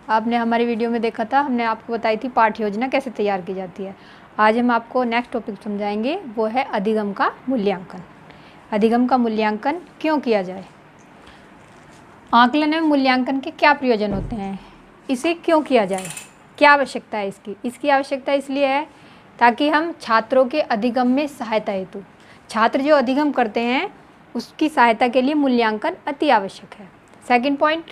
आपने हमारी वीडियो में देखा था, हमने आपको बताई थी पाठ योजना कैसे तैयार की जाती है। आज हम आपको नेक्स्ट टॉपिक समझाएंगे, वो है अधिगम का मूल्यांकन। अधिगम का मूल्यांकन क्यों किया जाए, आकलन एवं मूल्यांकन के क्या प्रयोजन होते हैं, इसे क्यों किया जाए, क्या आवश्यकता है इसकी आवश्यकता इसलिए है ताकि हम छात्रों के अधिगम में सहायता हेतु, छात्र जो अधिगम करते हैं उसकी सहायता के लिए मूल्यांकन अति आवश्यक है। सेकंड पॉइंट,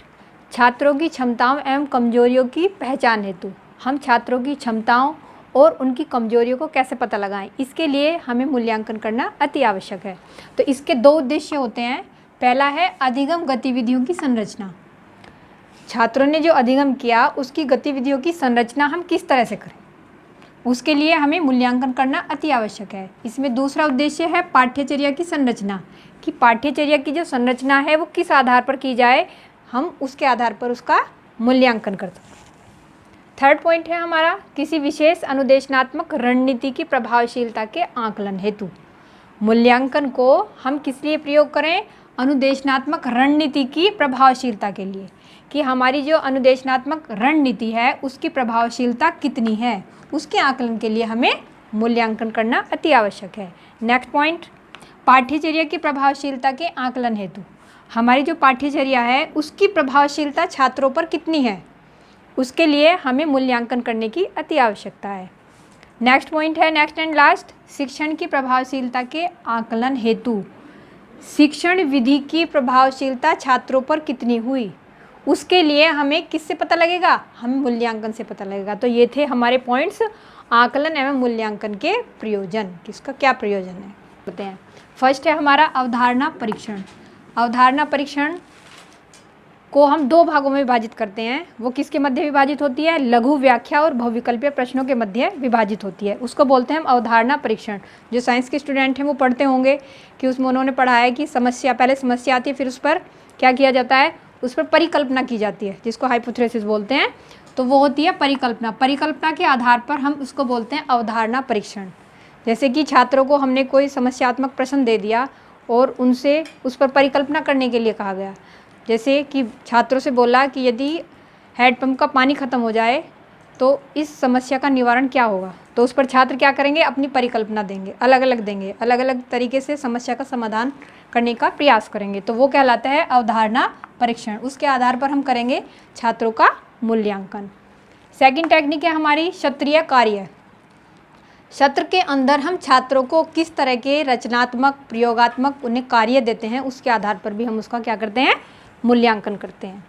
छात्रों की क्षमताओं एवं कमजोरियों की पहचान हेतु, हम छात्रों की क्षमताओं और उनकी कमजोरियों को कैसे पता लगाएं, इसके लिए हमें मूल्यांकन करना अति आवश्यक है। तो इसके दो उद्देश्य होते हैं। पहला है अधिगम गतिविधियों की संरचना, छात्रों ने जो अधिगम किया उसकी गतिविधियों की संरचना हम किस तरह से करें, उसके लिए हमें मूल्यांकन करना अति आवश्यक है। इसमें दूसरा उद्देश्य है पाठ्यचर्या की संरचना, कि पाठ्यचर्या की जो संरचना है वो किस आधार पर की जाए, हम उसके आधार पर उसका मूल्यांकन कर सकते हैं। थर्ड पॉइंट है हमारा किसी विशेष अनुदेशनात्मक रणनीति की प्रभावशीलता के आकलन हेतु, मूल्यांकन को हम किस लिए प्रयोग करें, अनुदेशनात्मक रणनीति की प्रभावशीलता के लिए, कि हमारी जो अनुदेशनात्मक रणनीति है उसकी प्रभावशीलता कितनी है, उसके आकलन के लिए हमें मूल्यांकन करना अति आवश्यक है। नेक्स्ट पॉइंट, पाठ्यचर्या की प्रभावशीलता के आकलन हेतु, हमारी जो पाठ्यचर्या है उसकी प्रभावशीलता छात्रों पर कितनी है, उसके लिए हमें मूल्यांकन करने की अति आवश्यकता है। नेक्स्ट पॉइंट है, नेक्स्ट एंड लास्ट, शिक्षण की प्रभावशीलता के आकलन हेतु, शिक्षण विधि की प्रभावशीलता छात्रों पर कितनी हुई, उसके लिए हमें किससे पता लगेगा, हमें मूल्यांकन से पता लगेगा। तो ये थे हमारे पॉइंट्स, आकलन एवं मूल्यांकन के प्रयोजन, किसका क्या प्रयोजन है होते हैं। फर्स्ट है हमारा अवधारणा परीक्षण। अवधारणा परीक्षण को हम दो भागों में विभाजित करते हैं। वो किसके मध्य विभाजित होती है, लघु व्याख्या और बहुविकल्पीय प्रश्नों के मध्य विभाजित होती है, उसको बोलते हैं हम अवधारणा परीक्षण। जो साइंस के स्टूडेंट हैं वो पढ़ते होंगे कि उसमें उन्होंने पढ़ा है कि समस्या, पहले समस्या आती है, फिर उस पर क्या किया जाता है, उस पर परिकल्पना की जाती है, जिसको हाइपोथेसिस बोलते हैं। तो वो होती है परिकल्पना, परिकल्पना के आधार पर हम उसको बोलते हैं अवधारणा परीक्षण। जैसे कि छात्रों को हमने कोई समस्यात्मक प्रश्न दे दिया और उनसे उस पर परिकल्पना करने के लिए कहा गया। जैसे कि छात्रों से बोला कि यदि हैंडपम्प का पानी ख़त्म हो जाए तो इस समस्या का निवारण क्या होगा, तो उस पर छात्र क्या करेंगे, अपनी परिकल्पना देंगे, अलग अलग तरीके से समस्या का समाधान करने का प्रयास करेंगे। तो वो कहलाता है अवधारणा परीक्षण। उसके आधार पर हम करेंगे छात्रों का मूल्यांकन। सेकंड टेक्निक है हमारी सत्रीय कार्य। सत्र के अंदर हम छात्रों को किस तरह के रचनात्मक, प्रयोगात्मक उन्हें कार्य देते हैं, उसके आधार पर भी हम उसका क्या करते हैं, मूल्यांकन करते हैं।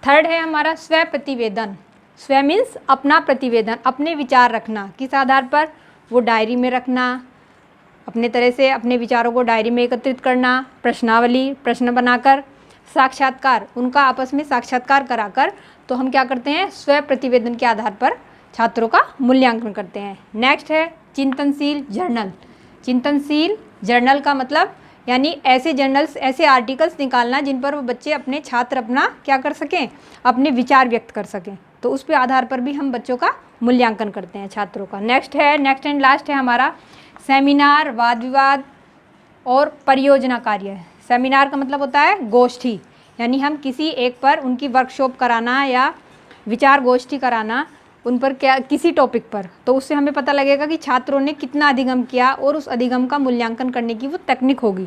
थर्ड है हमारा स्व प्रतिवेदन। स्व मीन्स अपना प्रतिवेदन, अपने विचार रखना, किस आधार पर, वो डायरी में रखना, अपने तरह से अपने विचारों को डायरी में एकत्रित करना, प्रश्नावली, प्रश्न बनाकर, साक्षात्कार, उनका आपस में साक्षात्कार कराकर, तो हम क्या करते हैं, स्व प्रतिवेदन के आधार पर छात्रों का मूल्यांकन करते हैं। नेक्स्ट है चिंतनशील जर्नल। चिंतनशील जर्नल का मतलब यानी ऐसे जर्नल्स, ऐसे आर्टिकल्स निकालना जिन पर वो बच्चे, अपने छात्र अपना क्या कर सकें, अपने विचार व्यक्त कर सकें। तो उस पे आधार पर भी हम बच्चों का मूल्यांकन करते हैं छात्रों का। नेक्स्ट एंड लास्ट है हमारा सेमिनार, वाद विवाद और परियोजना कार्य। सेमिनार का मतलब होता है गोष्ठी, यानी हम किसी एक पर उनकी वर्कशॉप कराना या विचार गोष्ठी कराना उन पर, क्या, किसी टॉपिक पर, तो उससे हमें पता लगेगा कि छात्रों ने कितना अधिगम किया और उस अधिगम का मूल्यांकन करने की वो तकनीक होगी।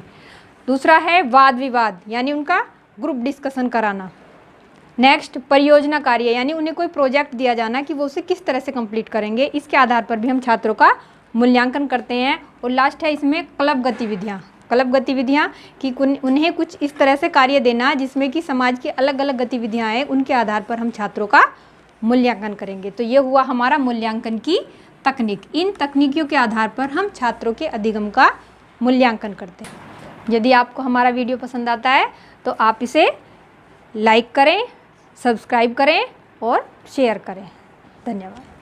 दूसरा है वाद विवाद, यानी उनका ग्रुप डिस्कशन कराना। नेक्स्ट परियोजना कार्य, यानी उन्हें कोई प्रोजेक्ट दिया जाना कि वो उसे किस तरह से कंप्लीट करेंगे, इसके आधार पर भी हम छात्रों का मूल्यांकन करते हैं। और लास्ट है इसमें क्लब गतिविधियाँ। क्लब गतिविधियाँ कि उन्हें कुछ इस तरह से कार्य देना जिसमें कि समाज की अलग अलग गतिविधियाँ हैं, उनके आधार पर हम छात्रों का मूल्यांकन करेंगे। तो ये हुआ हमारा मूल्यांकन की तकनीक। इन तकनीकियों के आधार पर हम छात्रों के अधिगम का मूल्यांकन करते हैं। यदि आपको हमारा वीडियो पसंद आता है तो आप इसे लाइक करें, सब्सक्राइब करें और शेयर करें। धन्यवाद।